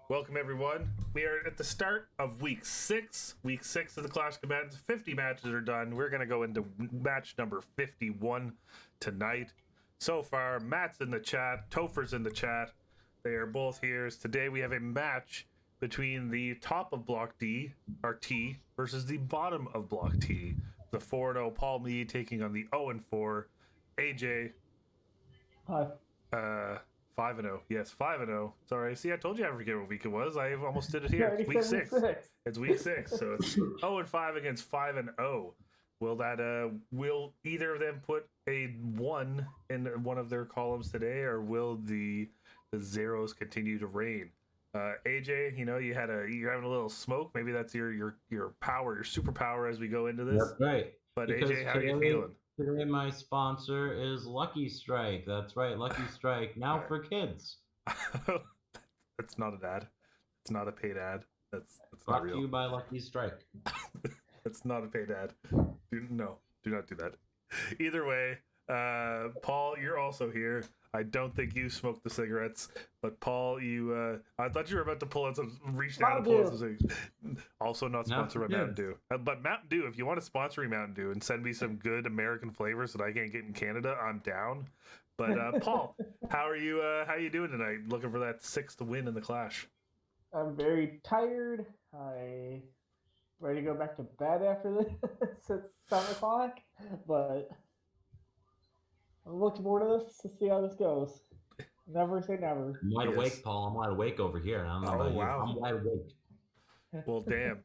Welcome, everyone. We are at the start of week 6. Week 6 of the Clash of Combatants. 50 matches are done. We're going to go into match number 51 tonight. So far, Matt's in the chat, Topher's in the chat. They are both here. Today we have a match between the top of Block D, or T, versus the bottom of Block T. The 4-0 Paul Mead taking on the 0-4 AJ. Hi. 5-0. Yes, 5-0. Sorry. See, I told you I forget what week it was. I almost did it here. It's week 6. It's week 6. So it's 0-5 against 5-0. Will either of them put a 1 in one of their columns today, or will the zeros continue to reign? AJ, you're having a little smoke. Maybe that's your power, your superpower as we go into this. That's right. But because AJ, how are you feeling? Today my sponsor is Lucky Strike. That's right, Lucky Strike. Now for kids. That's not an ad. It's not a paid ad. That's brought not real. to you by Lucky Strike. That's not a paid ad. Do not do that. Either way, Paul, you're also here. I don't think you smoked the cigarettes, but Paul, I thought you were about to pull out some, reach down and pull out some cigarettes. Also not sponsored by Mountain Dew. But Mountain Dew, if you want to sponsor me Mountain Dew and send me some good American flavors that I can't get in Canada, I'm down. But Paul, how are you doing tonight? Looking for that 6th win in the Clash. I'm very tired. I ready to go back to bed after this. It's 7 o'clock, but I'm looking forward to this to see how this goes. Never say never. I'm wide awake, Paul. I'm wide awake over here. I don't know about you. I'm wide awake. Well, damn.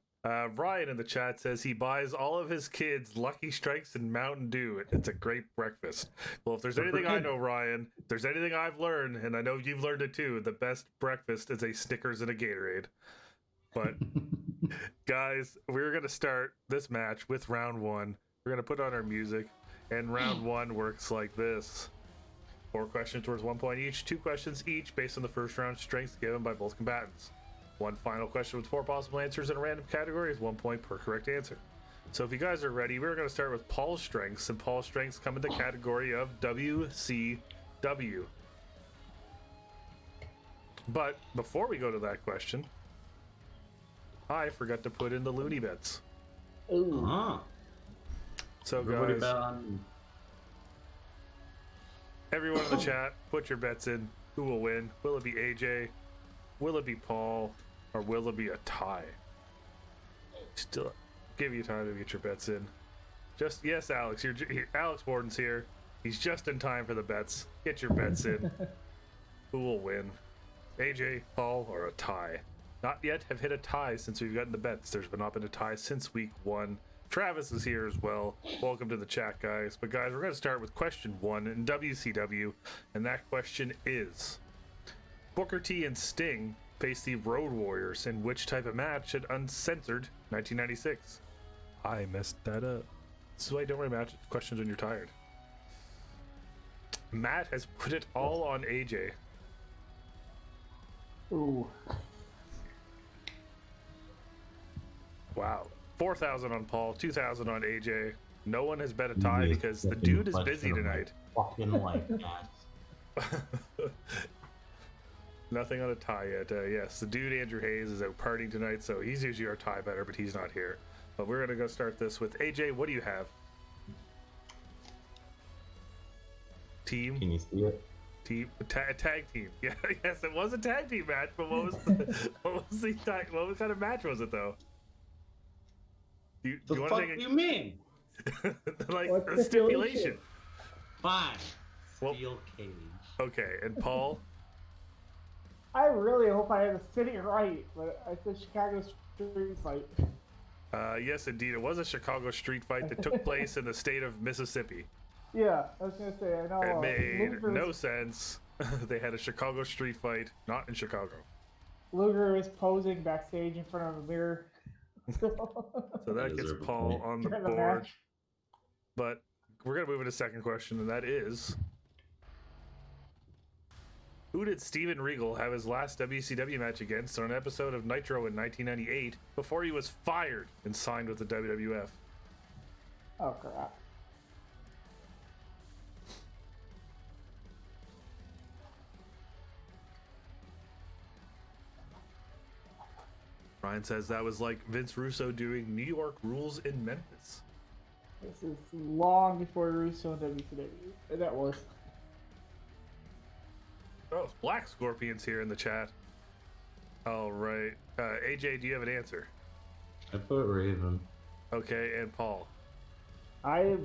Ryan in the chat says he buys all of his kids Lucky Strikes and Mountain Dew. It's a great breakfast. Well, if there's anything I know, Ryan, if there's anything I've learned, and I know you've learned it too, the best breakfast is a Snickers and a Gatorade. But, guys, we're going to start this match with round 1. We're going to put on our music. And round 1 works like this. 4 questions worth 1 point each. 2 questions each based on the first round strengths given by both combatants. 1 final question with 4 possible answers in a random category is 1 point per correct answer. So if you guys are ready, we're going to start with Paul's strengths. And Paul's strengths come in the category of WCW. But before we go to that question, I forgot to put in the Looney bets. Ooh. Uh-huh. So Everybody guys, bet on... everyone in the chat, put your bets in. Who will win? Will it be AJ? Will it be Paul? Or will it be a tie? Still give you time to get your bets in. Yes, Alex. Alex Borden's here. He's just in time for the bets. Get your bets in. Who will win? AJ, Paul, or a tie? Not yet have hit a tie since we've gotten the bets. There's not been a tie since week 1. Travis is here as well. Welcome to the chat, guys. But guys, we're going to start with question 1 in WCW, and that question is: Booker T and Sting face the Road Warriors in which type of match at Uncensored 1996? I messed that up. This is why I don't write match questions when you're tired. Matt has put it all on AJ. Ooh. Wow. 4,000 on Paul, 2,000 on AJ. No one has bet a tie because the dude is busy tonight. Fucking life, guys. Nothing on a tie yet. Yes, the dude Andrew Hayes is out partying tonight, so he's usually our tie better, but he's not here. But we're gonna go start this with AJ. What do you have? Team. Can you see it? Team. Tag team. Yeah. Yes, it was a tag team match. But what kind of match was it though? Do The you fuck take do you mean? like What's a the stipulation? Fine. Well- Steel cage. Okay, and Paul. I really hope I have the city right, but I said Chicago Street Fight. Yes, indeed, it was a Chicago street fight that took place in the state of Mississippi. Yeah, I was gonna say I know. It made no sense. They had a Chicago street fight, not in Chicago. Luger was posing backstage in front of a mirror. So that gets Paul on the board. But we're going to move into the second question, and that is: who did Steven Regal have his last WCW match against on an episode of Nitro in 1998 before he was fired and signed with the WWF? Oh, crap. Ryan says that was like Vince Russo doing New York Rules in Memphis. This is long before Russo and WCW. That was. Oh, Black Scorpion's here in the chat. All right. AJ, do you have an answer? I put Raven. Okay, and Paul. I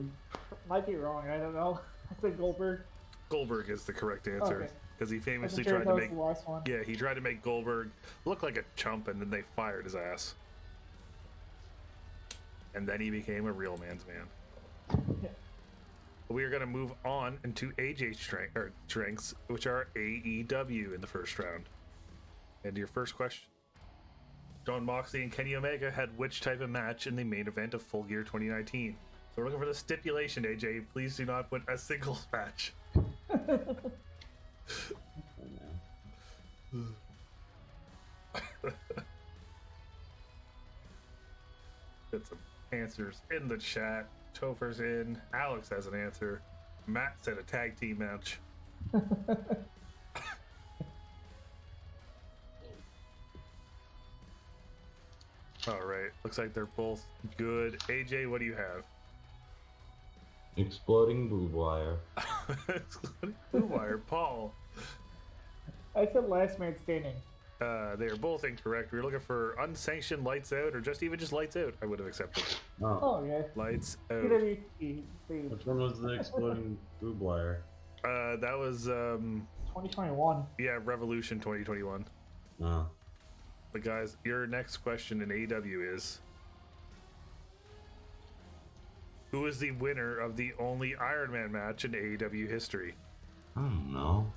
might be wrong. I don't know. I said Goldberg. Goldberg is the correct answer because he famously Sure tried to make. the last one. Yeah, he tried to make Goldberg look like a chump, and then they fired his ass. And then he became a real man's man. Yeah. We are going to move on into AJ's strengths, which are AEW in the first round. And your first question. Jon Moxley and Kenny Omega had which type of match in the main event of Full Gear 2019? So we're looking for the stipulation, AJ. Please do not put a singles match. Get some answers in the chat. Topher's in. Alex has an answer. Matt said a tag team match. All right. Looks like they're both good. AJ, what do you have? Exploding boob wire. Blue Wire. Paul. I said last man standing. They are both incorrect. We were looking for unsanctioned lights out, or just even just lights out. I would have accepted. Oh. Oh, yeah. Lights out. PWC, please. Which one was the exploding boob wire? That was 2021. yeah, Revolution 2021. Oh. But guys, your next question in AEW is, who is the winner of the only Iron Man match in AEW history? I don't know.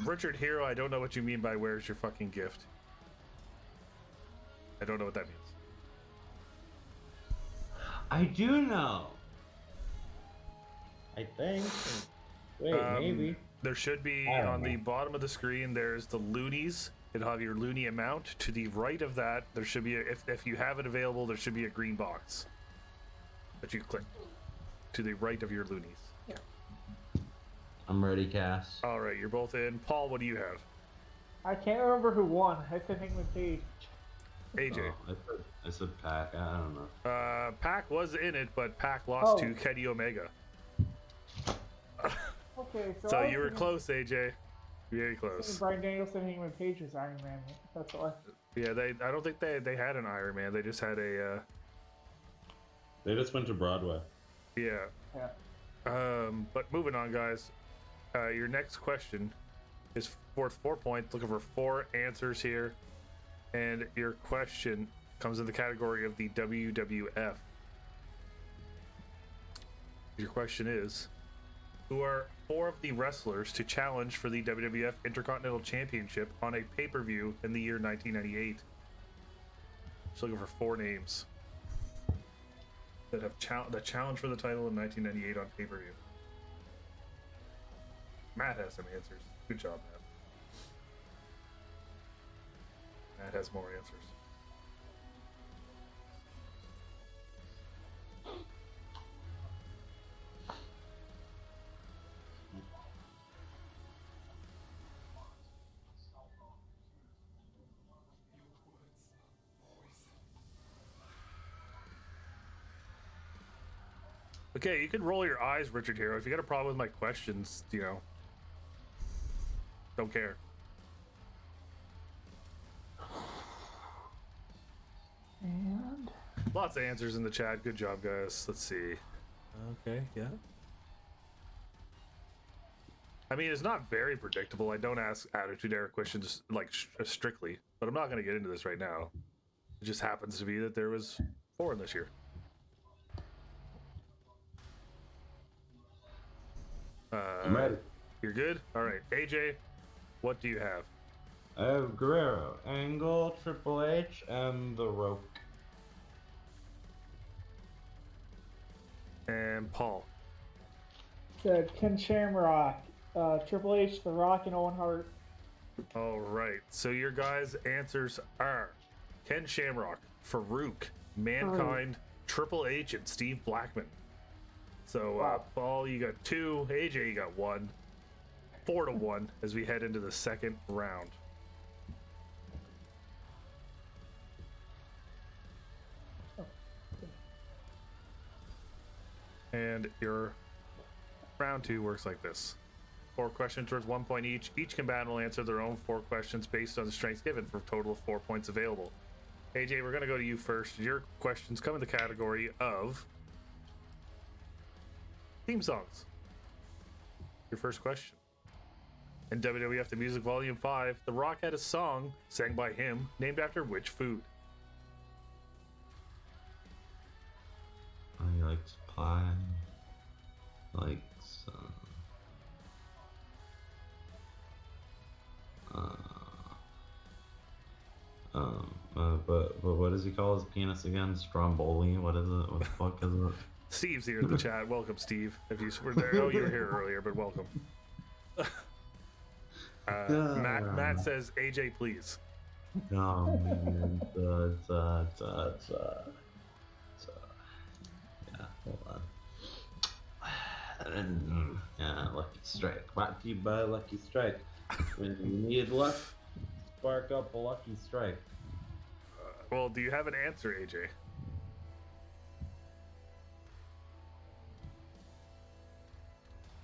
Richard Hero, I don't know what you mean by where's your fucking gift. I don't know what that means. I do know. I think. Wait, maybe. There should be I don't on the know. bottom of the screen, there's the loonies. It'll have your loony amount. To the right of that, there should be, if you have it available, there should be a green box that you click to the right of your loonies. I'm ready, Cass. All right, you're both in. Paul, what do you have? I can't remember who won. I said England Page. AJ. Oh, I said Pac. I don't know. Pac was in it, but Pac lost Oh. to Kenny Omega. Okay, so So I you were was thinking- close, AJ. Very thinking close. Brian Danielson and England Page was Iron Man. That's why. Yeah, I don't think they had an Iron Man. They just had a They just went to Broadway. yeah. Yeah. But moving on, guys. Your next question is worth 4 points. Looking for 4 answers here, and your question comes in the category of the WWF. Your question is, who are 4 of the wrestlers to challenge for the WWF Intercontinental Championship on a pay-per-view in the year 1998? Just looking for 4 names that have the challenge for the title in 1998 on pay-per-view. Matt has some answers. Good job, Matt. Matt has more answers. Okay, you can roll your eyes, Richard Hero. If you got a problem with my questions, don't care. And Lots of answers in the chat. Good job, guys. Let's see. Okay, yeah. I mean, it's not very predictable. I don't ask Attitude Era questions like strictly, but I'm not going to get into this right now. It just happens to be that there was 4 in this year. I'm ready. You're good? All right. AJ, what do you have? I have Guerrero, Angle, Triple H, and The Rock. And Paul. said Ken Shamrock, Triple H, The Rock, and Owen Hart. All right. So your guys' answers are Ken Shamrock, Farouk, Mankind, Triple H, and Steve Blackman. So Wow. Paul, you got 2. AJ, you got 1. 4-1 as we head into the second round. And your round 2 works like this. 4 questions worth 1 point each. Each combatant will answer their own 4 questions based on the strengths given for a total of 4 points available. AJ, we're going to go to you first. Your questions come in the category of theme songs. Your first question. In WWF The Music Volume 5, The Rock had a song sang by him named after which food? He likes pie. Likes but what does he call his penis again? Stromboli? What is it? What the fuck is it? Steve's here in the chat. Welcome, Steve. If you were there, oh, you were here earlier, but welcome. Matt says, AJ, please. Oh man, yeah, hold on. Yeah, Lucky Strike. Brought to you by Lucky Strike. When you need luck, spark up a Lucky Strike. Well, do you have an answer, AJ?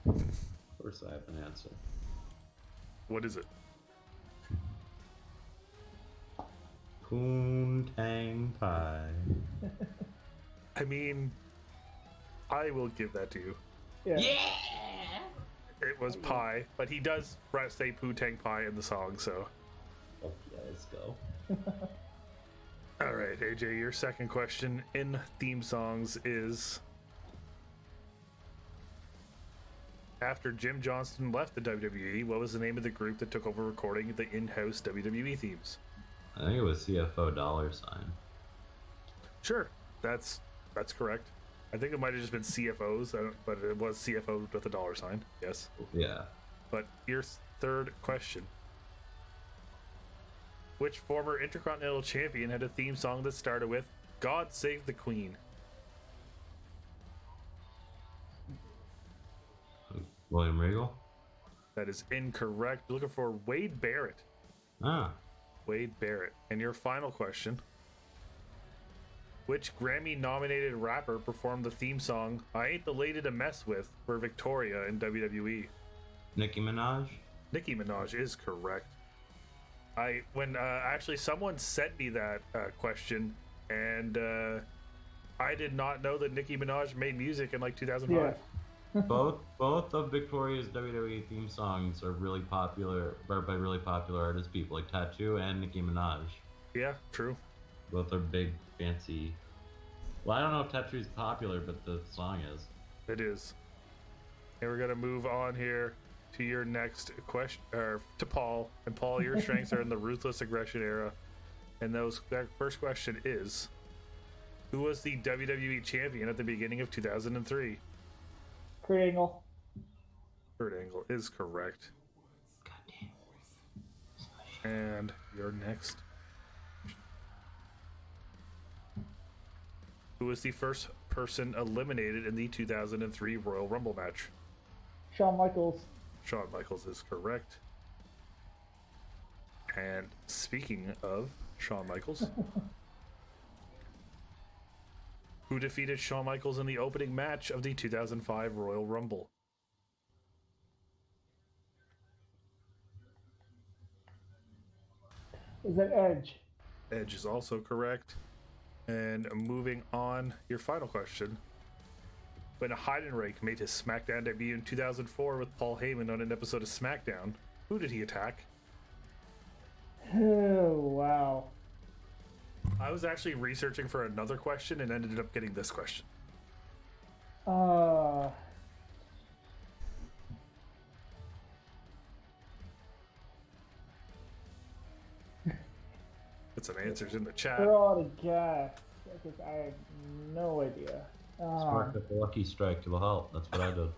Of course I have an answer. What is it? Poontang pie. I mean, I will give that to you. Yeah. It was pie, but he does say Poontang pie in the song, so. Oh yeah, let's go. All right, AJ, your second question in theme songs is: after Jim Johnston left the WWE, what was the name of the group that took over recording the in-house WWE themes? I think it was CFO $. Sure, that's correct. I think it might have just been CFOs, but it was CFO with a $. Yes. Yeah. But your third question: which former Intercontinental Champion had a theme song that started with "God Save the Queen"? William Regal? That is incorrect. You're looking for Wade Barrett. Ah. Wade Barrett. And your final question: which Grammy-nominated rapper performed the theme song "I Ain't the Lady to Mess With" for Victoria in WWE? Nicki Minaj? Nicki Minaj is correct. Actually someone sent me that question, and I did not know that Nicki Minaj made music in like 2005. Yeah. both of Victoria's WWE theme songs are really popular, or by really popular artists, people like Tattoo and Nicki Minaj. Yeah, true. Both are big, fancy. Well, I don't know if Tattoo's popular, but the song is. It is. And we're gonna move on here to your next question, or to Paul. And Paul, your strengths are in the ruthless aggression era. And that first question is: who was the WWE champion at the beginning of 2003? Kurt Angle. Kurt Angle is correct. And your next: who was the first person eliminated in the 2003 Royal Rumble match? Shawn Michaels. Shawn Michaels is correct. And speaking of Shawn Michaels, who defeated Shawn Michaels in the opening match of the 2005 Royal Rumble? Is that Edge? Edge is also correct. And moving on, your final question: when Heidenreich made his SmackDown debut in 2004 with Paul Heyman on an episode of SmackDown, who did he attack? Oh, wow. I was actually researching for another question and ended up getting this question. Put some answers in the chat. They're all to guess. Because I have no idea. Spark up a Lucky Strike to help. That's what I did.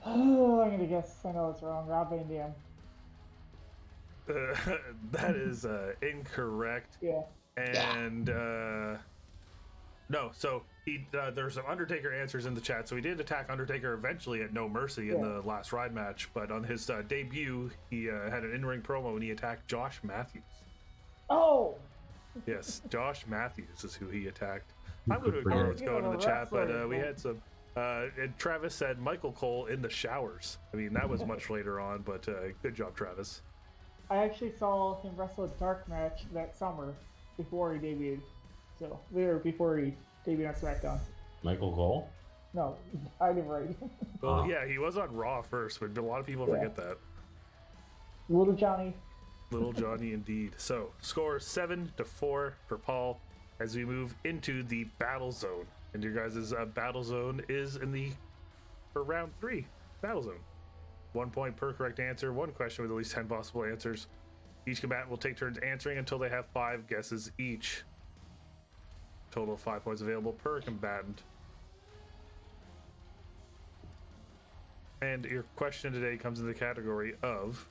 Oh, I'm gonna guess. I know it's wrong. Rob Van Dam. That is incorrect. Yeah. And no, so he there's some Undertaker answers in the chat. So he did attack Undertaker eventually at No Mercy in the last Ride match, but on his debut, he had an in-ring promo and he attacked Josh Matthews. Oh, Yes, Josh Matthews is who he attacked. I'm going to ignore what's going in the chat, but we had some. And Travis said Michael Cole in the showers. I mean, that was much later on, but good job, Travis. I actually saw him wrestle a dark match that summer before he debuted. So, before he debuted on SmackDown. Michael Cole? No, I didn't write. Well, yeah, he was on Raw first, but a lot of people forget that. Little Johnny. Little Johnny, indeed. So, score 7-4 for Paul as we move into the battle zone. And your guys' battle zone is for round 3 battle zone. 1 point per correct answer, 1 question with at least 10 possible answers. Each combatant will take turns answering until they have 5 guesses each. Total of 5 points available per combatant. And your question today comes in the category of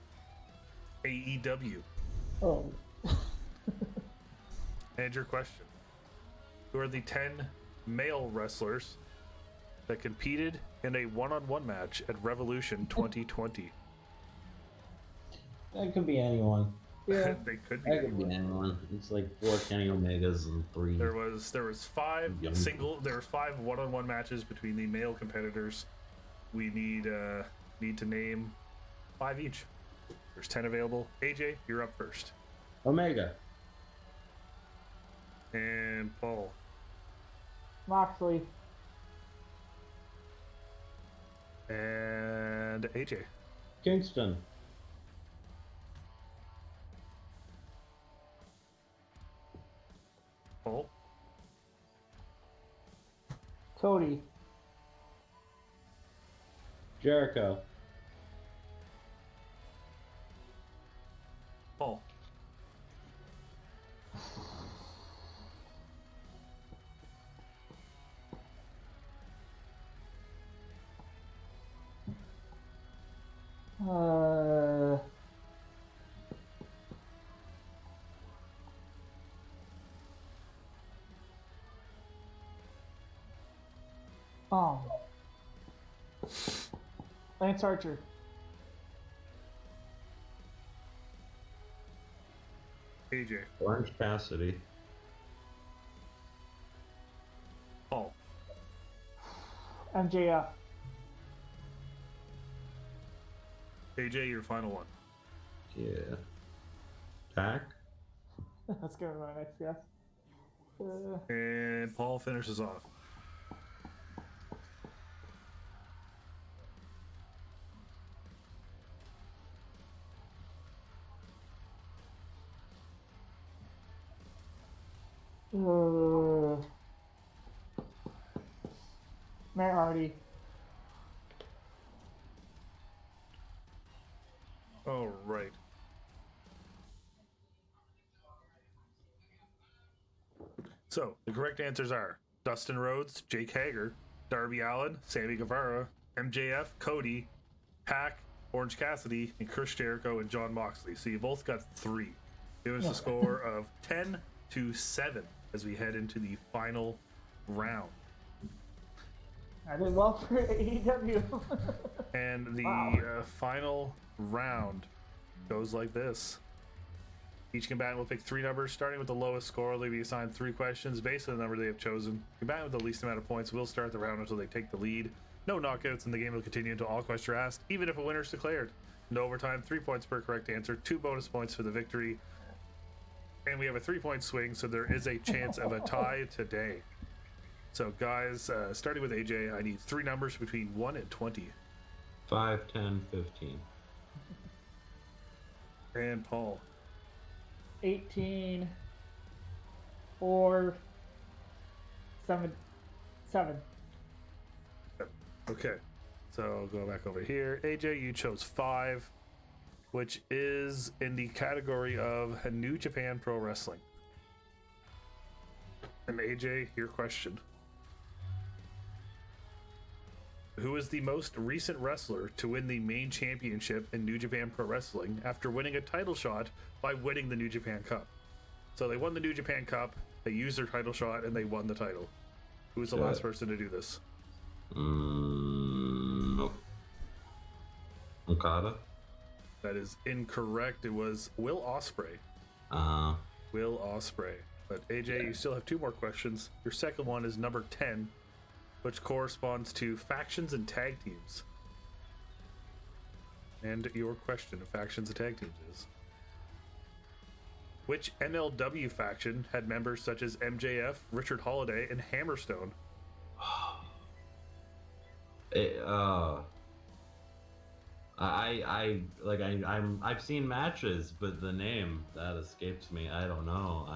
AEW. Oh. And your question: who are the 10 male wrestlers that competed in a one-on-one match at Revolution 2020? That could be anyone. Yeah. They could be That could be anyone. It's like 4 Kenny Omegas and 3. There was 5 Young. there were 5 one-on-one matches between the male competitors. We need to name 5 each. There's 10 available. AJ, you're up first. Omega. And Paul. Moxley. And AJ. Kingston. Paul. Cody. Jericho. Paul. Lance Archer. AJ. Orange Cassidy. Paul. MJF. AJ, your final one. Yeah. Pac. Let's go to my next guess. And Paul finishes off. Matt Hardy. All right. So the correct answers are Dustin Rhodes, Jake Hager, Darby Allin, Sammy Guevara, MJF, Cody, Pac, Orange Cassidy, and Chris Jericho and John Moxley. So you both got 3. It was a score of 10-7 as we head into the final round. I did well for AEW. And the final round goes like this. Each combatant will pick 3 numbers, starting with the lowest score. They'll be assigned 3 questions based on the number they have chosen. Combatant with the least amount of points will start the round until they take the lead. No knockouts, and the game will continue until all questions are asked, even if a winner is declared. No overtime, 3 points per correct answer, 2 bonus points for the victory. And we have a 3-point swing, so there is a chance of a tie today. So guys, starting with AJ, I need 3 numbers between 1 and 20. 5, 10, 15. And Paul. 18. 4. 7. Okay, so go back over here. AJ, you chose 5, which is in the category of New Japan Pro Wrestling. And AJ, your question. Who is the most recent wrestler to win the main championship in New Japan Pro Wrestling after winning a title shot by winning the New Japan Cup? So they won the New Japan Cup, they used their title shot, and they won the title. Who was the last person to do this? Nope. Okada? That is incorrect. It was Will Ospreay. Will Ospreay. But AJ, you still have 2 more questions. Your second one is number 10, which corresponds to factions and tag teams. And your question of factions and tag teams is: which MLW faction had members such as MJF, Richard Holiday, and Hammerstone? I've seen matches, but the name that escapes me. I don't know.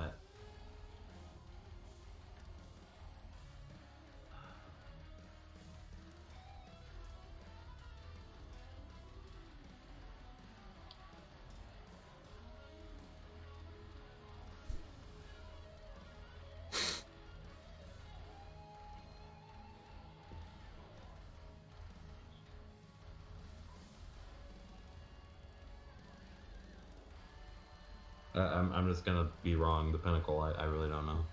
I'm just gonna be wrong. The Pinnacle. I really don't know.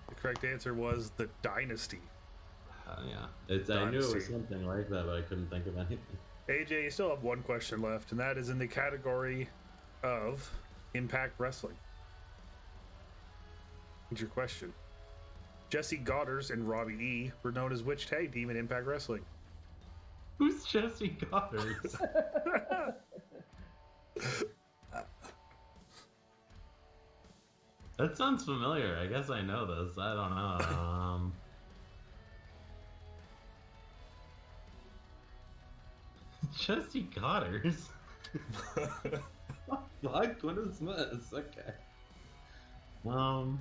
The correct answer was the Dynasty. Yeah, I knew it was something like that, but I couldn't think of anything. AJ, you still have 1 question left, and that is in the category of Impact Wrestling. What's your question? Jesse Goddard and Robbie E were known as which tag team in Impact Wrestling? Who's Jesse Goddard? That sounds familiar. I guess I know this. I don't know. Jesse Goddard. Fuck, what is this? Okay. Well,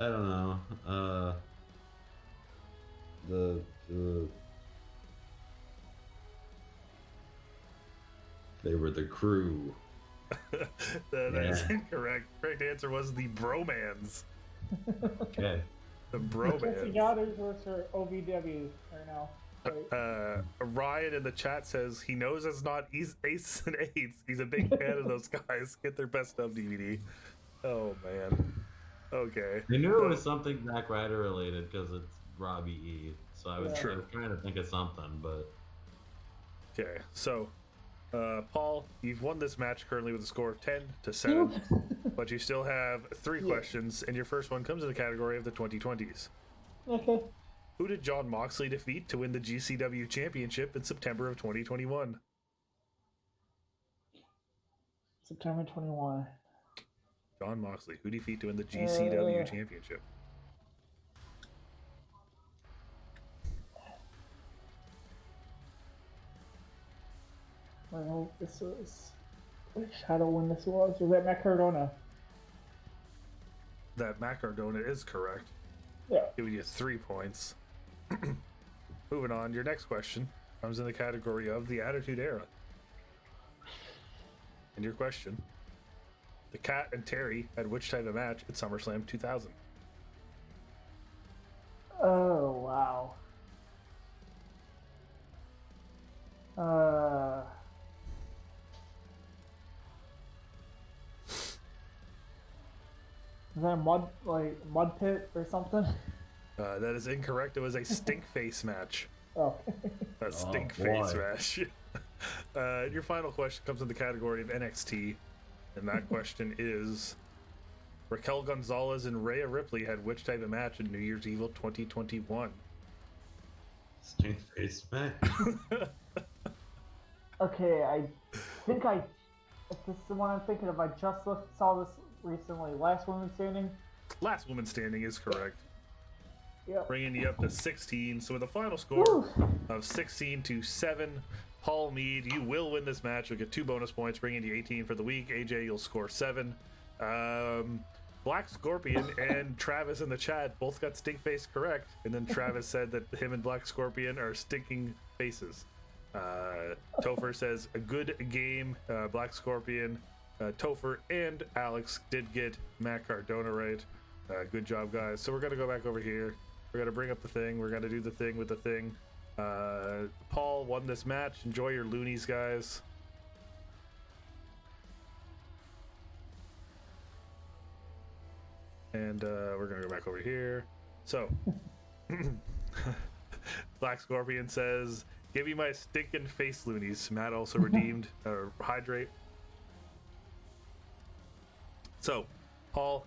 I don't know. They were the Crew. That is incorrect. Correct answer was the Bromans. Okay. The Jesse Bromans. Goddard works for OVW right now. Right? Ryan in the chat says he knows it's not Ace and Eights. He's a big fan of those guys. Get their best of DVD. Oh man. Okay. I knew it was something Zack Ryder related because it's Robbie E. So I was trying to think of something, but okay. So, Paul, you've won this match currently with a score of 10-7, but you still have 3 questions, and your first one comes in the category of the 2020s. Okay. Who did Jon Moxley defeat to win the GCW Championship in September of 2021? September 21. Jon Moxley, who defeat to win the GCW Championship? Well, this was. Which title when this was? Was that Matt Cardona? That Matt Cardona is correct. Yeah. Giving you 3 points. Moving on, your next question comes in the category of the Attitude Era. And your question: the Cat and Terry had which type of match at SummerSlam 2000? Oh, wow. Is that a mud pit or something? That is incorrect. It was a stink face match. Oh. A stink face match. Your final question comes in the category of NXT. And that question is: Raquel Gonzalez and Rhea Ripley had which type of match in New Year's Evil 2021? Stink face match. Okay, I think if this is the one I'm thinking of, I just saw this recently. Last Woman Standing? Last Woman Standing is correct. Yep. Bringing you up to 16. So with a final score of 16-7, Paul Mead, you will win this match. You'll get 2 bonus points, bringing you 18 for the week. AJ, you'll score 7. Black Scorpion and Travis in the chat both got stink face correct, and then Travis said that him and Black Scorpion are stinking faces. Topher says a good game. Black Scorpion Topher and Alex did get Matt Cardona right. Good job, guys. So we're gonna go back over here. We're gonna bring up the thing. We're gonna do the thing with the thing. Paul won this match. Enjoy your loonies, guys. And we're gonna go back over here. So, Black Scorpion says, "Give me my stinking face loonies." Matt also redeemed hydrate. So, Paul,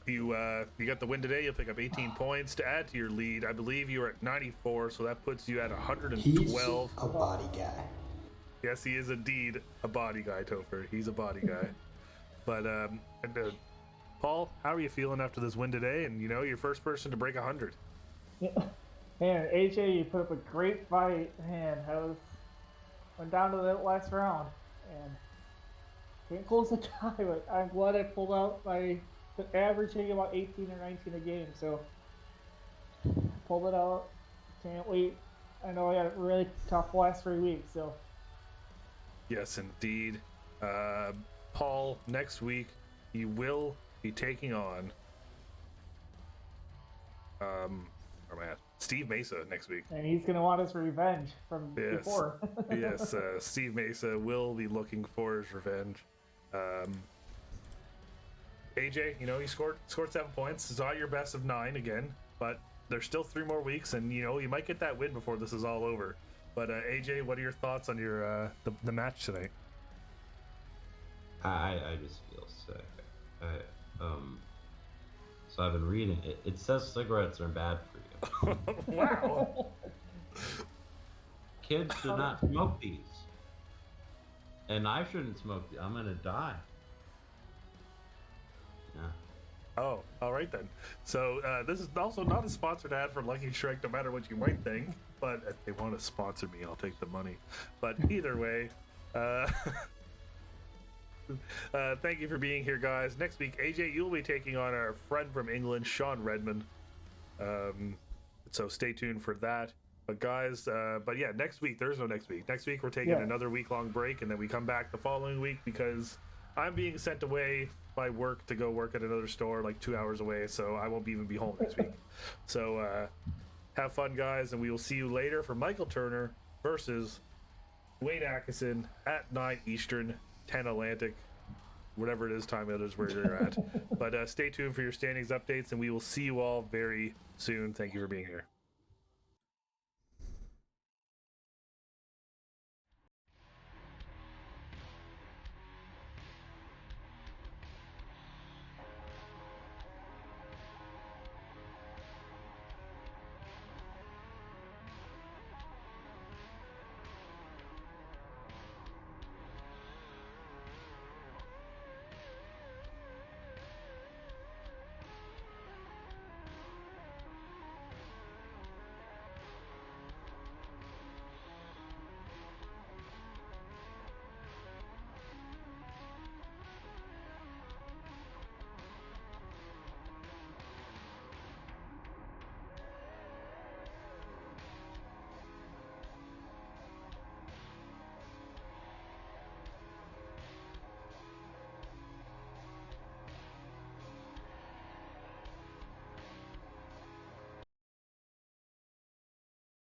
you got the win today. You'll pick up 18 points to add to your lead. I believe you are at 94, so that puts you at 112. He's a body guy. Yes, he is indeed a body guy, Topher. He's a body guy. But Paul, how are you feeling after this win today? And you're first person to break 100. Yeah. Man, AJ, you put up a great fight. Man, went down to the last round and can't close the tie. But I'm glad I pulled out my averaging about 18 or 19 a game. So pulled it out. Can't wait. I know I had a really tough last 3 weeks. So yes, indeed. Paul, next week you will be taking on where am I at? Steve Mesa next week. And he's gonna want his revenge from before. Yes, Steve Mesa will be looking for his revenge. AJ, he scored 7 points. It's not your best of 9 again, but there's still 3 more weeks, and you might get that win before this is all over. But AJ, what are your thoughts on your the match tonight? I just feel sick. So I've been reading it. It says cigarettes are bad for you. Wow. Kids should not smoke these. And I shouldn't smoke these. I'm gonna die. Yeah. Oh, all right then. So this is also not a sponsored ad for Lucky Strike, no matter what you might think. But if they want to sponsor me, I'll take the money. But either way, thank you for being here, guys. Next week, AJ, you'll be taking on our friend from England, Sean Redmond. So stay tuned for that. But guys, yeah, next week, there's no next week. Next week, we're taking another week-long break, and then we come back the following week because I'm being sent away by work to go work at another store like 2 hours away, so I won't even be home next week. So have fun, guys, and we will see you later for Michael Turner versus Wade Atkinson at 9 Eastern, 10 Atlantic, whatever it is, time it is where you're at. But stay tuned for your standings updates, and we will see you all very soon. Thank you for being here.